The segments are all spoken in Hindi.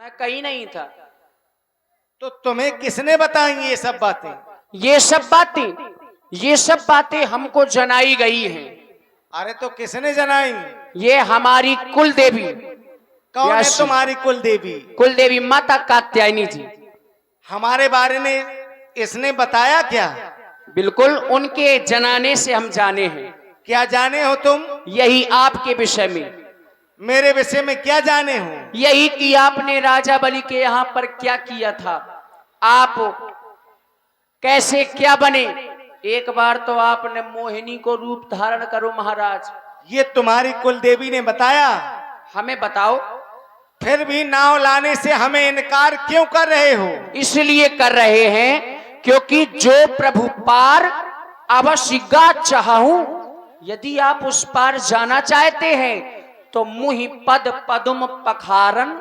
मैं कहीं नहीं था। तो तुम्हें किसने बताई ये सब बातें? ये सब बातें हमको जनाई गई हैं। अरे तो किसने जनाई? ये हमारी कुल देवी। कौन है तुम्हारी कुल देवी? कुल देवी माता कात्यायनी जी। हमारे बारे में इसने बताया क्या? बिल्कुल, उनके जनाने से हम जाने हैं। क्या जाने हो तुम? यही आपके विषय में। मेरे विषय में क्या जाने हो? यही कि आपने राजा बलि के यहाँ पर क्या किया था, आप कैसे क्या बने। एक बार तो आपने मोहिनी को रूप धारण करो महाराज। ये तुम्हारी कुल देवी ने बताया? हमें बताओ। फिर भी नाव लाने से हमें इनकार क्यों कर रहे हो? इसलिए कर रहे हैं क्योंकि जो प्रभु पार अवश्य चाहूं, यदि आप उस पार जाना चाहते हैं तो मुहि पद पदुम पखारन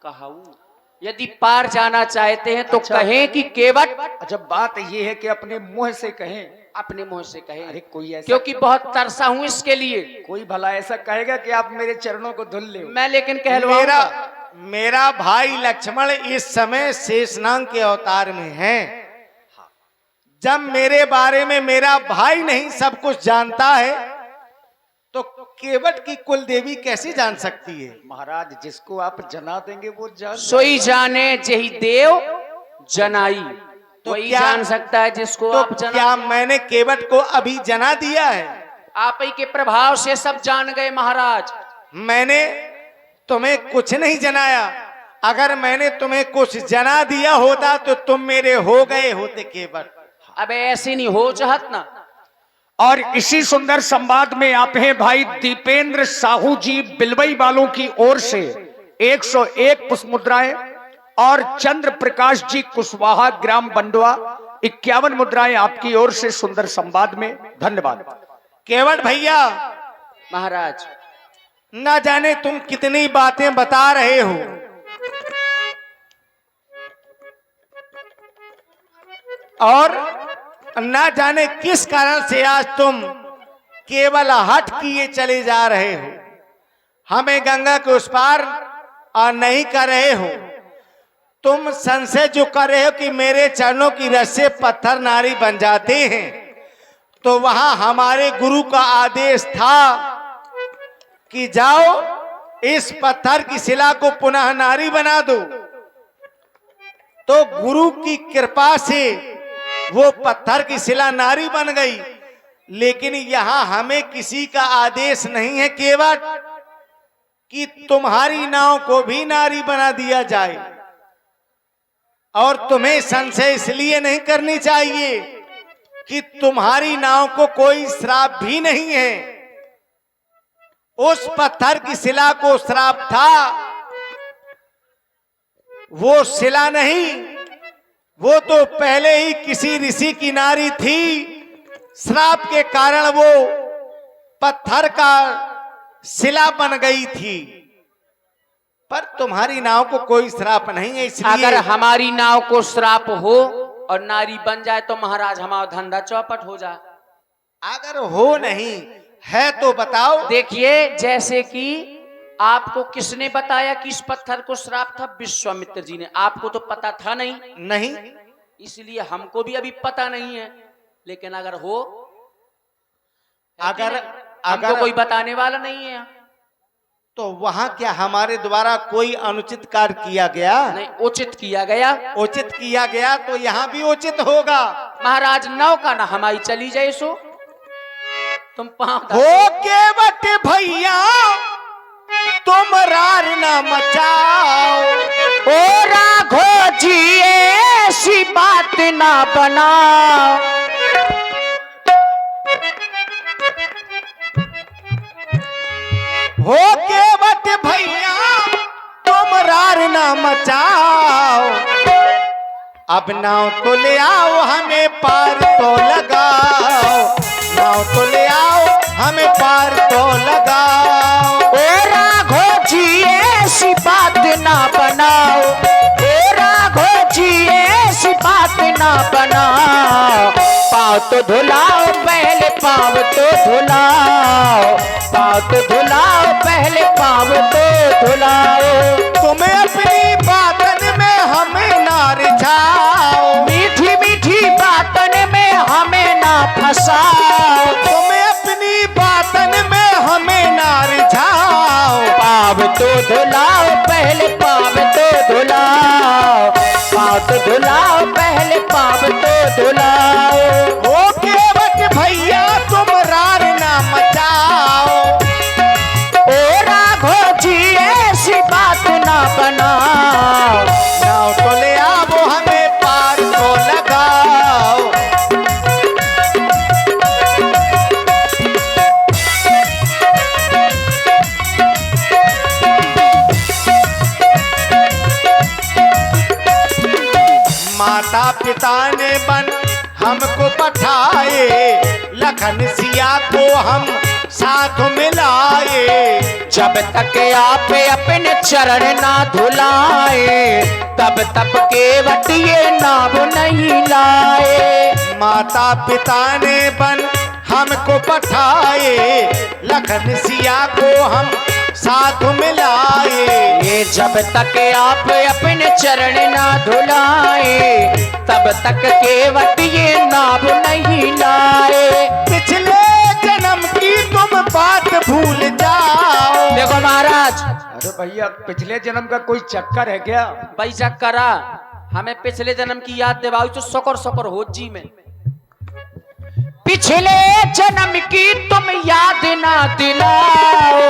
कहूं। यदि पार जाना चाहते हैं तो कहें कि केवट। अच्छा, बात ये है कि अपने मुंह से कहें। अपने मुंह से कहें। अरे कोई ऐसा, क्योंकि बहुत तरसा हूं इसके लिए। कोई भला ऐसा कहेगा कि आप मेरे चरणों को धुल ले। मैं लेकिन कहलवाऊंगा। मेरा भाई लक्ष्मण इस समय शेषनाग के अवतार में है। जब मेरे बारे में मेरा भाई नहीं सब कुछ जानता है तो केवट की कुल देवी कैसे जान सकती है? महाराज, जिसको आप जना देंगे वो जान। सोई जाने जही देव जनाई। तो वही जान सकता है जिसको तो आप जना। क्या मैंने केवट को अभी जना दिया है? आप ही के प्रभाव से सब जान गए महाराज। मैंने तुम्हें कुछ नहीं जनाया। अगर मैंने तुम्हें कुछ जना दिया होता तो तुम मेरे हो गए होते केवट। अब ऐसे नहीं हो चाहत ना। और इसी सुंदर संवाद में आप हैं भाई दीपेंद्र साहू जी बिलवई वालों की ओर से 101 पुष्प मुद्राएं और चंद्र प्रकाश जी कुशवाहा ग्राम बंडवा 51 मुद्राएं आपकी ओर से सुंदर संवाद में। धन्यवाद। केवट भैया महाराज, ना जाने तुम कितनी बातें बता रहे हो और ना जाने किस कारण से आज तुम केवल हट किए चले जा रहे हो। हमें गंगा के उस पार और नहीं कर रहे हो। तुम संशय जो कर रहे हो कि मेरे चरणों की रस से पत्थर नारी बन जाते हैं, तो वहां हमारे गुरु का आदेश था कि जाओ इस पत्थर की शिला को पुनः नारी बना दो। तो गुरु की कृपा से वो पत्थर की शिला नारी बन गई। लेकिन यहां हमें किसी का आदेश नहीं है केवट कि तुम्हारी नाव को भी नारी बना दिया जाए। और तुम्हें संशय इसलिए नहीं करनी चाहिए कि तुम्हारी नाव को कोई श्राप भी नहीं है। उस पत्थर की शिला को श्राप था, वो शिला नहीं, वो तो पहले ही किसी ऋषि की नारी थी। श्राप के कारण वो पत्थर का शिला बन गई थी। पर तुम्हारी नाव को कोई श्राप नहीं है। इसलिए अगर हमारी नाव को श्राप हो और नारी बन जाए तो महाराज हमारा धंधा चौपट हो जाए। अगर हो नहीं है तो बताओ। देखिए, जैसे कि आपको किसने बताया कि इस पत्थर को श्राप था? विश्वामित्र जी ने। आपको तो पता था नहीं, इसलिए हमको भी अभी पता नहीं है। लेकिन अगर हो, हमको कोई बताने वाला नहीं है, तो वहां क्या हमारे द्वारा कोई अनुचित कार्य किया गया? नहीं, उचित किया गया। उचित किया गया तो यहाँ भी उचित होगा। महाराज, नौका ना हमारी चली जाए सो तुम पाँव हो केवट भैया तुम रार न मचाओ। ओ राघो जी ऐसी बात ना बनाओ। हो केवट भैया तुम रार न मचाओ। अब नाव तो ले आओ हमें पार तो लगाओ। नाव तो ले आओ हमें पार तो लगाओ। ओ राघो जी ऐसी बात ना बनाओ। ओ राघो जी ऐसी बात ना बनाओ। पाँव तो धुलाओ पहले, पाँव तो धुलाओ। पाँव तो धुलाओ पहले, पाँव तो धुलाओ। तुम्हें अपनी बात पहले पाव तो धुलाओ, पाव तो धुलाओ, पहले पाव तो धुलाओ। ओ केवट भैया तुम रार ना मचाओ, ओ राघव जी ऐसी बात ना बनाओ, नाव तो ले आओ हमें पार तो लगाओ। माता पिता ने बन हमको पठाए, लखन सिया को हम साथ मिलाए। जब तक आप अपने चरण ना धुलाए, तब तक केवट ये नाव नहीं लाए। माता पिता ने बन हमको पठाए, लखन सिया को हम साथ मिलाए। ये जब तक आप अपने चरण ना धुलाए, तब तक केवट ये नाव नहीं लाए। पिछले जन्म की तुम बात भूल जाओ। देखो महाराज, अरे भैया पिछले जन्म का कोई चक्कर है क्या? भाई करा हमें पिछले जन्म की याद दिवाई तो सकर सकर हो जी में। पिछले जन्म की तुम याद ना दिलाओ,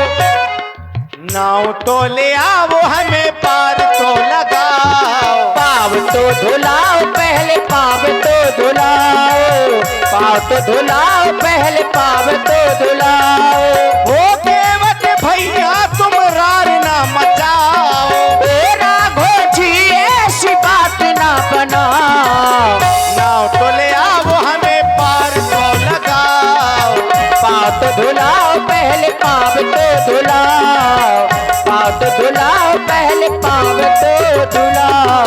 नाव तो ले आओ हमें पार तो लगाओ। पाव तो धुलाओ, पहले पाव तो धुलाओ, पाव तो धुलाओ, पहले पाव तो धुलाओ। ओ केवट भैया तुम रार ना मचाओ, ओ राघव जी ऐसी बात ना बनाओ, नाव तो ले आओ हमें पार तो लगाओ। पाव तो धुलाओ, पहले पाव तो धुलाओ, पाव तो धुलाओ, पहले पाव तो धुलाओ।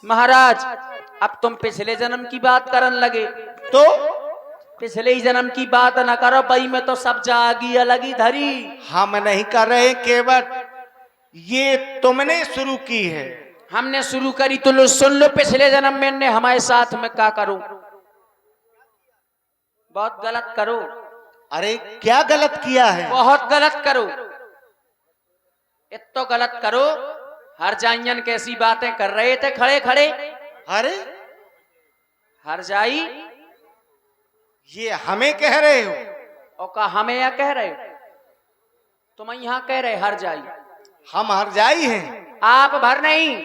महाराज अब तुम पिछले जन्म की बात करन लगे, तो पिछले ही जन्म की बात न करो भाई, में तो सब जागी अलग ही धरी। हम नहीं कर रहे केवट, ये तुमने शुरू की है। हमने शुरू करी तो लो सुन लो, पिछले जन्म में ने हमारे साथ में क्या करूं, बहुत गलत करो, अरे क्या गलत किया है? बहुत गलत करो, इतो गलत करो। हर जाइयन कैसी बातें कर रहे थे खड़े खड़े। अरे हर जाई ये हमें कह रहे हो? और का हमें या कह रहे, तुम यहाँ कह रहे हर जाई। हम हरजाई हैं। आप भर नहीं,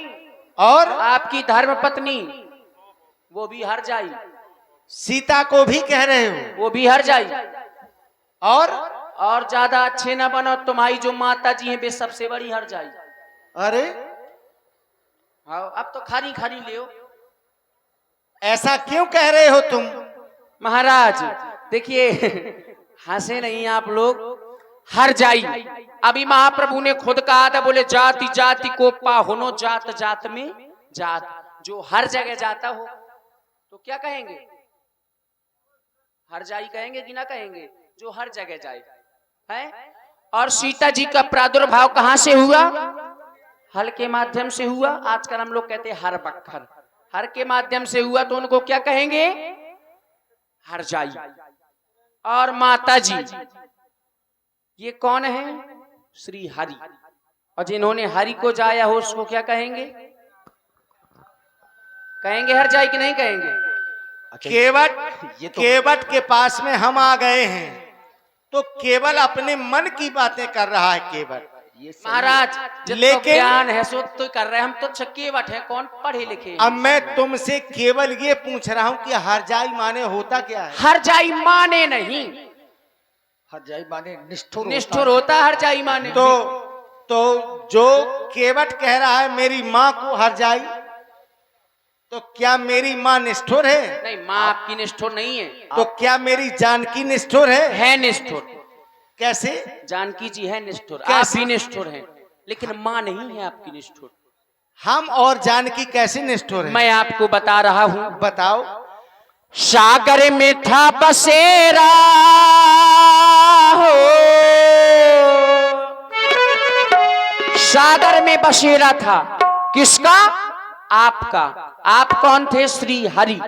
और आपकी धर्म पत्नी वो भी हर जाई, सीता को भी कह रहे हो? वो भी हर जाई। और ज्यादा अच्छे ना बनो, तुम्हारी जो माता जी हैं वे सबसे बड़ी हर जाई। अरे हाँ अब तो खारी खारी ले। ऐसा क्यों कह रहे हो तुम? महाराज देखिए हंसे नहीं आप लोग, हर जाई अभी महाप्रभु ने खुद कहा था, बोले जाति जाति को पाहुनो, जात जात में जात। जो हर जगह जाता हो तो क्या कहेंगे, हर जाई कहेंगे कि ना कहेंगे, जो हर जगह जाए है। और सीता जी का प्रादुर्भाव कहां से हुआ, हल के माध्यम से हुआ। आजकल हम लोग कहते हैं हर बखर, हर के माध्यम से हुआ तो उनको क्या कहेंगे, हर जाई। और माता जी ये कौन है, श्री हरि। और जिन्होंने हरि को जाया हो उसको क्या कहेंगे, कहेंगे हर जाई कि नहीं कहेंगे। केवट के पास में हम आ गए हैं तो केवल अपने मन की बातें कर रहा है केवट। महाराज लेकिन ज्ञान है सो तो कर रहे, हम तो केवट है, कौन पढ़े लिखे। अब मैं तुमसे केवल ये पूछ रहा हूँ कि हरजाई माने होता क्या है? हर जाई माने नहीं, हर जाई माने निष्ठुर निष्ठुर होता है हर जाई माने। तो जो केवट कह रहा है मेरी माँ को हरजाई, तो क्या मेरी माँ निष्ठुर है? नहीं, माँ आपकी निष्ठुर नहीं है। तो क्या मेरी जानकी निष्ठुर है निष्ठुर। कैसे? जानकी जी है निष्ठुर, आप कैसे? भी निष्ठुर हैं, लेकिन माँ नहीं है आपकी निष्ठुर। हम और जानकी कैसे निष्ठुर है? मैं आपको बता रहा हूं, बताओ। सागर में था बसेरा हो, सागर में बसेरा था किसका, आपका। आप कौन थे, श्री हरि।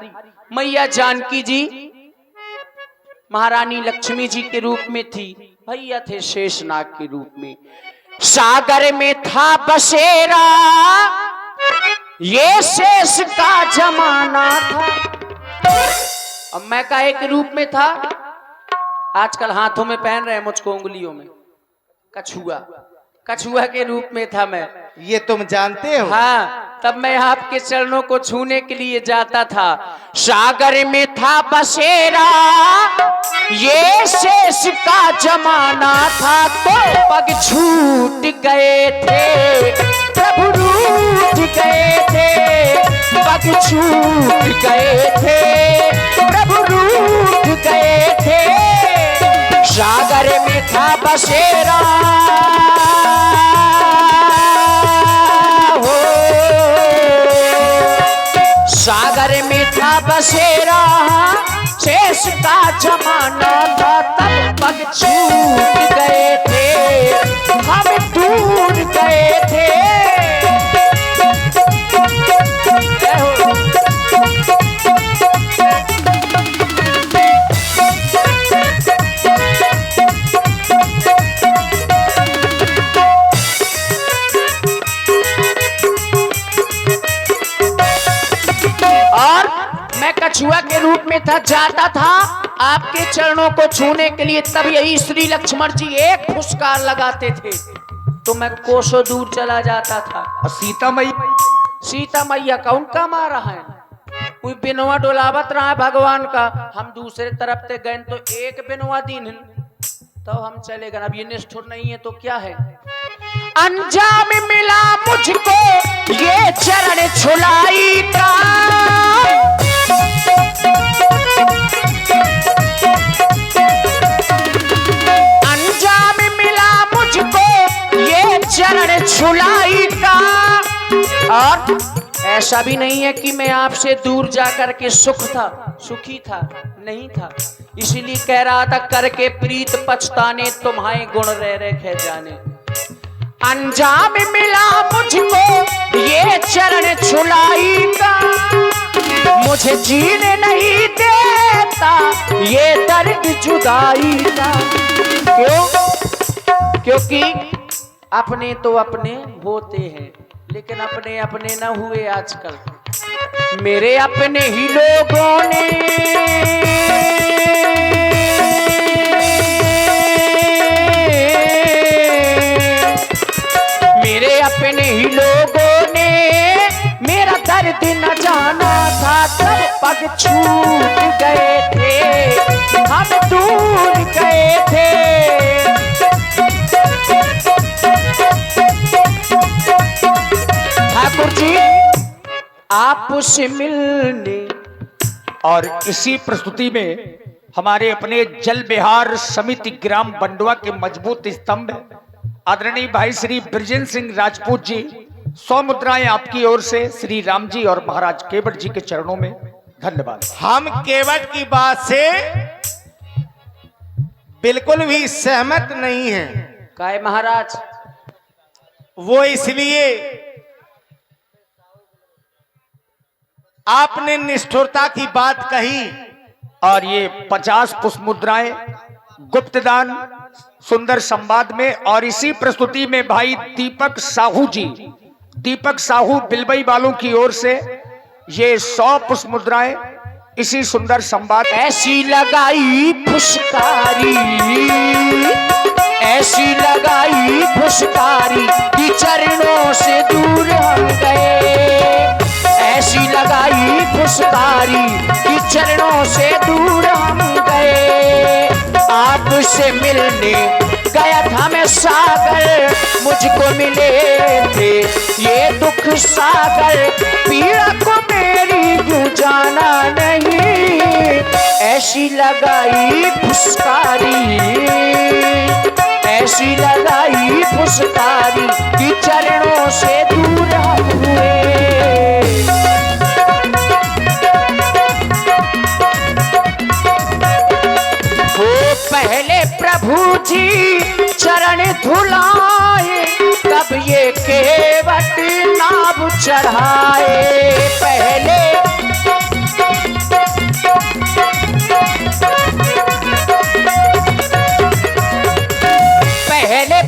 मैया जानकी जी महारानी लक्ष्मी जी के रूप में थी, भैया थे शेषनाग के रूप में। सागर में था बसेरा, ये शेष का जमाना था। अब मैं काहे के रूप में था? आजकल हाथों में पहन रहे हैं मुझको, उंगलियों में कछुआ, कछुआ के रूप में था मैं। ये तुम जानते हो? हाँ, तब मैं आपके चरणों को छूने के लिए जाता था। सागर में था बसेरा, ये शेष का जमाना था, तो पग छूट गए थे, प्रभु रूठ गए थे, पग छूट गए थे, प्रभु रूठ गए थे। सागर में था बसेरा, हो सागर में था बसेरा, शेष का जमाना था, तब पग छूट गए थे, हम दूर गए थे। कछुआ के रूप में था, जाता था आपके चरणों को छूने के लिए। तब यही श्री लक्ष्मण जी एक फुसकार लगाते थे तो मैं कोसों दूर चला जाता था। सीता मैया का उनका मारा है, कोई बिनवा डोलावत रहा है भगवान का, हम दूसरे तरफ से गए तो एक बिनवा दिन तो हम चले गए। अब ये निष्ठुर नहीं है तो क्या है? अंजाम मिला मुझको ये चरण छुलाई का, अंजाम मिला मुझको ये चरण छुलाई का। और ऐसा भी नहीं है कि मैं आपसे दूर जाकर के सुखी था, नहीं था। इसीलिए कह रहा था, करके प्रीत पछताने तुम्हारे गुण रह रखे जाने। अंजाम मिला मुझको ये चरण छुलाई का, मुझे जीने नहीं देता ये दर्द जुदाई का। क्यों? क्योंकि अपने तो अपने होते हैं, लेकिन अपने अपने न हुए आजकल। मेरे अपने ही लोगों ने मेरे अपने ही लोगों ने मेरा दर्द न जाना था, तब पग छूट गए थे, हम दूर गए थे। ठाकुर जी आपसे मिलने। और इसी प्रस्तुति में हमारे अपने जल विहार समिति ग्राम बंडवा के मजबूत स्तंभ आदरणीय भाई श्री ब्रजेंद्र सिंह राजपूत जी, 100 मुद्राएं आपकी ओर से श्री राम जी और महाराज केवट जी के चरणों में। धन्यवाद। हम केवट की बात से बिल्कुल भी सहमत नहीं हैं। काहे महाराज? वो इसलिए आपने निष्ठुरता की बात कही। और ये 50 पुष्प मुद्राएं गुप्तदान सुंदर संवाद में। और इसी प्रस्तुति में भाई दीपक साहू जी, दीपक साहू बिलबई वालों की ओर से ये 100 पुष्प मुद्राएं इसी सुंदर संवाद। ऐसी लगाई फुसकारी, ऐसी लगाई फुसकारी कि चरणों से दूर हम गए। ऐसी लगाई फुसकारी कि चरणों से दूर हम गए। आपसे मिलने गया था मैं सागर, मुझको मिले थे ये दुख सागर। पीड़ा को मेरी क्यों जाना नहीं, ऐसी लगाई फुसकारी, ऐसी लगाई फुसकारी कि चरणों से दूर हम हुए। पहले प्रभु जी चरण धुलाए, तब ये केवट नाभ चढ़ाए। पहले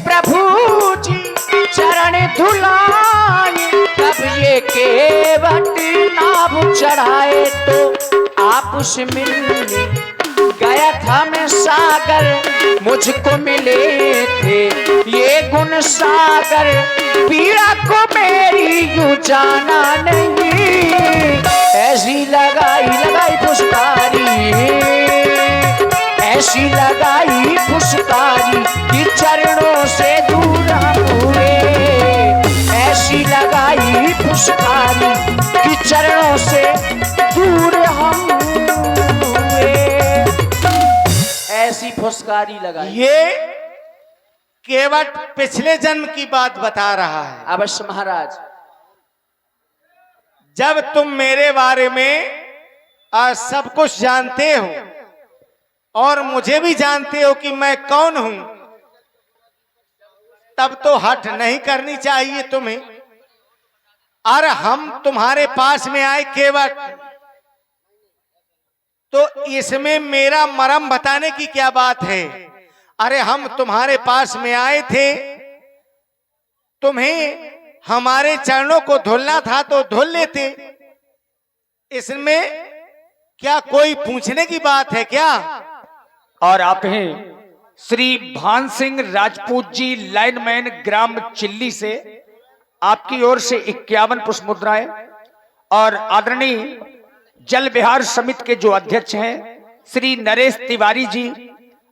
प्रभु जी केवट नाभ चढ़ाए तो आपस मिलने गया था मैं सागर, मुझको मिले थे ये गुण सागर, पीड़ा को मेरी यूं जाना नहीं, ऐसी लगाई फुसकारी, ऐसी लगाई फुसकारी कि चरणों से दूर हम हुए, ऐसी लगाई फुसकारी कि चरणों से दूर हम हुए, ऐसी फुसकारी लगाई। ये केवट पिछले जन्म की बात बता रहा है। अवश्य महाराज। जब तुम मेरे बारे में सब कुछ जानते हो और मुझे भी जानते हो कि मैं कौन हूं, तब तो हट नहीं करनी चाहिए तुम्हें। और हम तुम्हारे पास में आए केवट, तो इसमें मेरा मरम बताने की क्या बात है। अरे हम तुम्हारे पास में आए थे, तुम्हें हमारे चरणों को धुलना था तो धुल लेते, इसमें क्या कोई पूछने की बात है क्या। और आप हैं श्री भान सिंह राजपूत जी, लाइनमैन, ग्राम चिल्ली से, आपकी ओर से 51 पुष्प मुद्राएं। और आदरणीय जल विहार समिति के जो अध्यक्ष हैं श्री नरेश तिवारी जी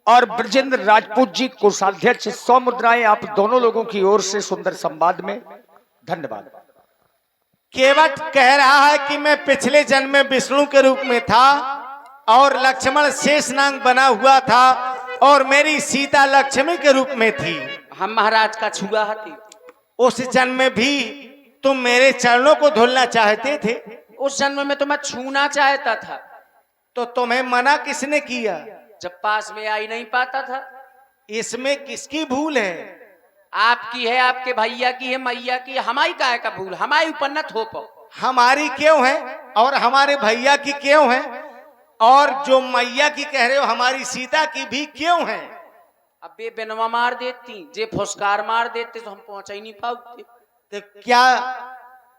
और ब्रजेंद्र राजपूत जी कोषाध्यक्ष, 100 मुद्राएं आप दोनों लोगों की ओर से सुंदर संवाद में। धन्यवाद। केवट कह रहा है कि मैं पिछले जन्म में विष्णु के रूप में था और लक्ष्मण शेषनाग बना हुआ था और मेरी सीता लक्ष्मी के रूप में थी। हम महाराज का छुआ हती। उस जन्म में भी तुम मेरे चरणों को धुलना चाहते थे। उस जन्म में तो मैं छूना चाहता था। तो तुम्हें मना किसने किया? जब पास में आ ही नहीं पाता था। इसमें किसकी भूल है? आपकी है, आपके भैया की है, मैया की है, हमारी काहे का भूल, हमारी ऊपर न थोपो। हमारी क्यों है और हमारे भैया की क्यों है, और जो मैया की कह रहे हो हमारी सीता की भी क्यों है? अब बे बेनवा मार देती, जे फुसकार मार देते तो हम पहुंच ही नहीं पाते। तो क्या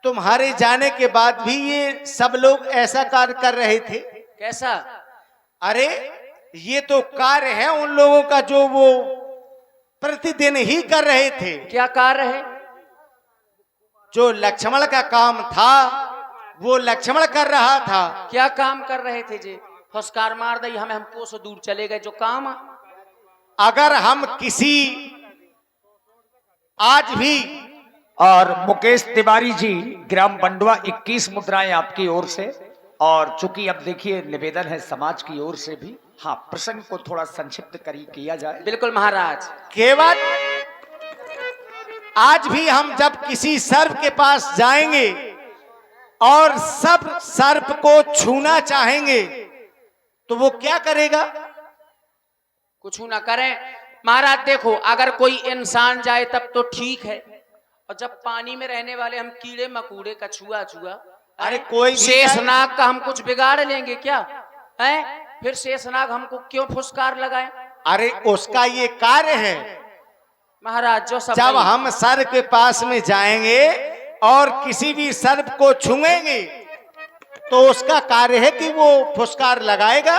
तुम्हारे जाने के बाद भी ये सब लोग ऐसा कार्य कर रहे थे? कैसा? अरे ये तो कार्य है उन लोगों का जो वो प्रतिदिन ही कर रहे थे। क्या कार्य है? जो लक्ष्मण का काम था वो लक्ष्मण कर रहा था। क्या काम कर रहे थे? जे फुसकार मार दई हमें, हम कोसों दूर चले गए, जो काम है। अगर हम किसी आज भी। और मुकेश तिवारी जी, ग्राम बंडवा, 21 मुद्राएं आपकी ओर से। और चूंकि अब देखिए निवेदन है समाज की ओर से भी, हाँ, प्रसंग को थोड़ा संक्षिप्त किया जाए। बिल्कुल महाराज। केवल आज भी हम जब किसी सर्प के पास जाएंगे और सब सर्प को छूना चाहेंगे तो वो क्या करेगा? कुछ ना करें महाराज। देखो, अगर कोई इंसान जाए तब तो ठीक है, और जब पानी में रहने वाले हम कीड़े मकोड़े का छुआ, अरे कोई शेषनाग का हम कुछ बिगाड़ लेंगे क्या? है फिर शेषनाग हमको क्यों फुसकार लगाए? अरे उसका ये कार्य है महाराज। जो सब जब हम सर्प के पास में जाएंगे और किसी भी सर्प को छुएंगे तो उसका कार्य है कि वो फुसकार लगाएगा।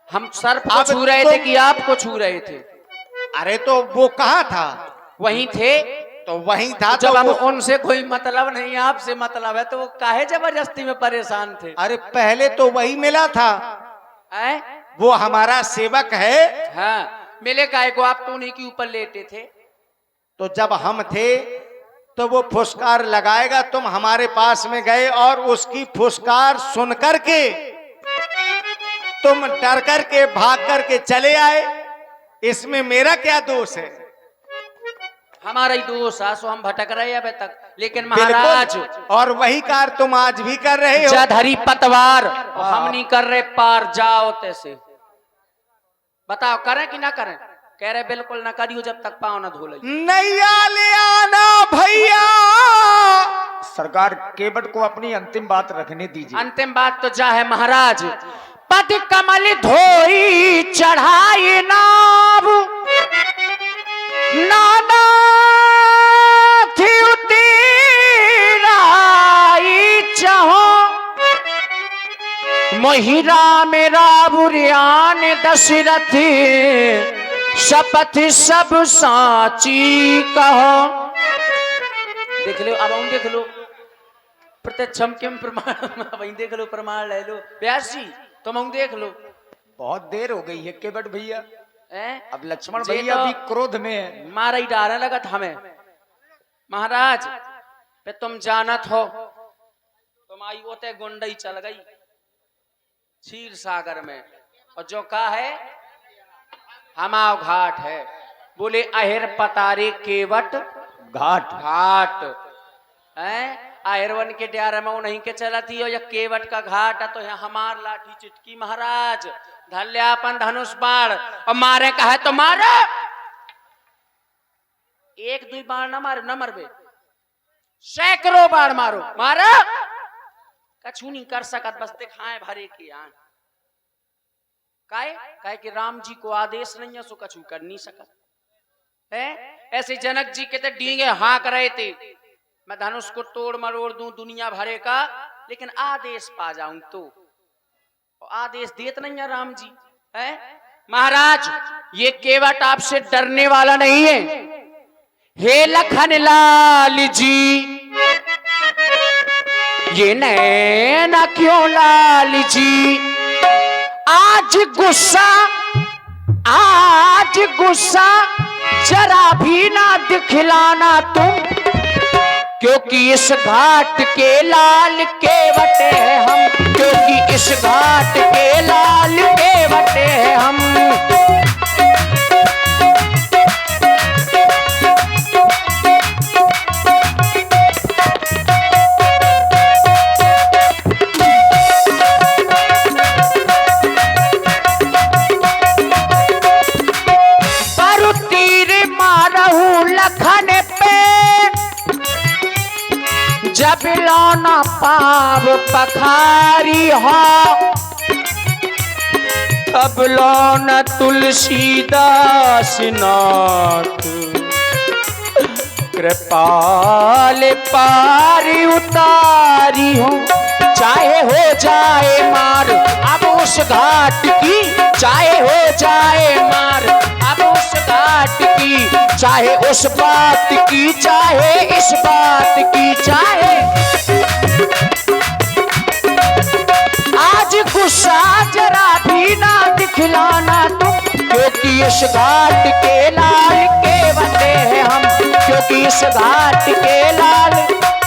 हम सर्प को छू रहे थे कि आपको छू रहे थे? अरे तो वो कहाँ था? वहीं थे। तो वहीं था। जब तो अब उनसे कोई मतलब नहीं, आपसे मतलब है, तो वो काहे जबरदस्ती में परेशान थे? अरे पहले तो वही मिला था। वो हमारा सेवक है। हाँ, मिले काहे को? आप तो उन्हीं के ऊपर लेटे थे। तो जब हम थे तो वो फुसकार लगाएगा। तुम हमारे पास में गए और उसकी फुसकार सुन करके तुम डर करके भाग करके चले आए। इसमें मेरा क्या दोष है? हमारा ही दोष है, सो हम भटक रहे हैं अभी तक। लेकिन महाराज, और वही कार्य तुम आज भी कर रहे हो। जधरी पतवार हम नहीं कर रहे पार, जाओ तैसे। बताओ करें कि ना करें? कह रहे बिल्कुल ना करियो जब तक पाँव ना धो ले। नैया ले आना भैया। सरकार केवट को अपनी अंतिम बात रखने दीजिए। अंतिम बात तो जा है महाराज। पद कमल धोई चढ़ाई नाव, नाना थी उतीराई, मोहि राम रावुरियान दशरथ शपथ सब साची कहो। देख लो अब हम देख लो प्रत्यक्षम किम प्रमाण वही देख लो प्रमाण ले लो व्यास जी तुम हम देख लो। बहुत देर हो गई है केवट भैया। अब लक्ष्मण जे भैया तो भी क्रोध में है। मारा ही डारा लगा था हमें महाराज पे तुम जानत हो तुम आई ओते गुंडई चल गई क्षीर सागर में और जो का है हमाव घाट है। बोले अहिर पतारे केवट घाट घाट है अहिरवन के ड्यारा में नहीं के चला थी और या केवट का घाट है तो यहाँ हमार लाठी चिटकी महाराज धल्यापन धनुष बाण और मारे का है तो मारे एक दो बाण ना मारे न मरबे सैकड़ों बाण मारो मारा कछु नहीं कर सकत बस दिखाए भरे की आंख काहे कि राम जी को आदेश नहीं है सो कछु कर नहीं सकत है। ऐसे जनक जी के तो डींगे हाँक रहे थे मैं धनुष को तोड़ मरोड़ दूं दुनिया भरे का लेकिन आदेश पा जाऊं तो आदेश देत नहीं है राम जी है। महाराज ये केवट आपसे डरने वाला नहीं है। हे लखन लाल जी ये नैना क्यों लाल जी आज गुस्सा जरा भी ना दिखलाना तुम क्योंकि इस घाट के लाल केवट है हम क्योंकि इस घाट के लाल केवट है हम। जब लौना पाव पखारी हो तब लौना तुलसीदास नाथ कृपाल पारी उतारी हो चाहे हो जाए मार अब उस घाट की चाहे हो जाए मार अब उस घाट की चाहे उस बात की चाहे इस बात की चाहे आज गुस्सा जरा भी ना दिखलाना तुम क्योंकि इस घाट के लाल केवट है हम क्योंकि इस घाट के लाल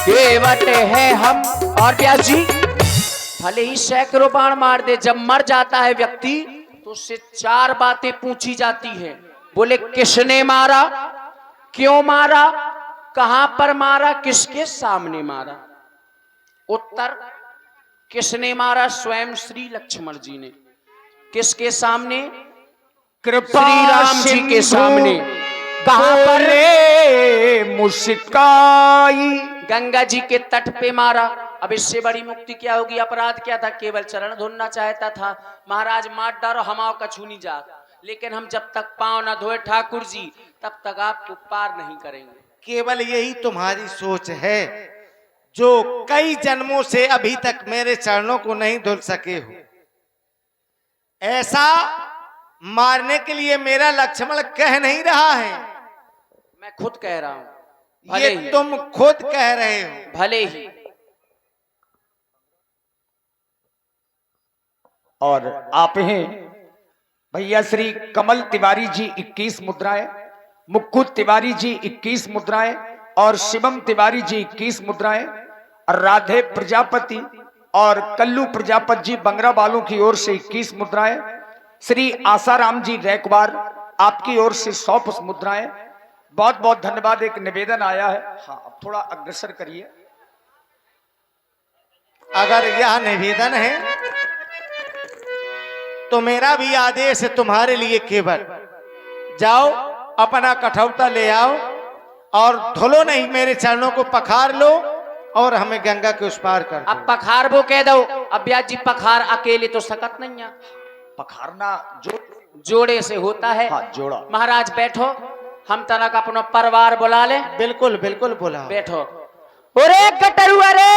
केवट है हम। और व्यास जी भले ही सैकड़ों बाण मार दे जब मर जाता है व्यक्ति तो उससे चार बातें पूछी जाती है। बोले किसने मारा क्यों मारा कहां पर मारा किसके सामने मारा। उत्तर किसने मारा स्वयं श्री लक्ष्मण जी ने। किसके सामने कृपा श्री राम जी के सामने। कहां पर मुस्काई गंगा जी के तट पे मारा। अब इससे बड़ी मुक्ति क्या होगी। अपराध क्या था केवल चरण धोना चाहता था। महाराज मार डारो हमाओ कछू नहीं जात लेकिन हम जब तक पांव न धोए ठाकुर जी तब तक आपको पार नहीं करेंगे। केवल यही तुम्हारी सोच है जो कई जन्मों से अभी तक मेरे चरणों को नहीं धुल सके हो। ऐसा मारने के लिए मेरा लक्ष्मण कह नहीं रहा है मैं खुद कह रहा हूं भले ये ही तुम खुद कह रहे हो। भले ही। और आप हैं भैया श्री कमल तिवारी जी 21 मुद्राएं, मुक्कुद तिवारी जी 21 मुद्राएं और शिवम तिवारी जी 21 मुद्राएं और राधे प्रजापति और कल्लू प्रजापति जी बंगरा वालों की ओर से 21 मुद्राएं। श्री आसाराम जी रैकबार आपकी ओर से 100 पुष्प मुद्राएं। बहुत बहुत धन्यवाद। एक निवेदन आया है। हाँ अब थोड़ा अग्रसर करिए। अगर यह निवेदन है तो मेरा भी आदेश है तुम्हारे लिए केवल जाओ अपना कठौता ले आओ और धुलो नहीं मेरे चरणों को पखार लो और हमें गंगा के उस पार कर दो। अब पखार वो कह दो। अब ब्याज जी पखार अकेले तो सकत नहीं है पखारना जोड़े से होता है। हाँ जोड़ा। महाराज बैठो हम तनक अपना परिवार बुला ले। बिल्कुल बिल्कुल बोला बैठो। अरे कटरुआ रे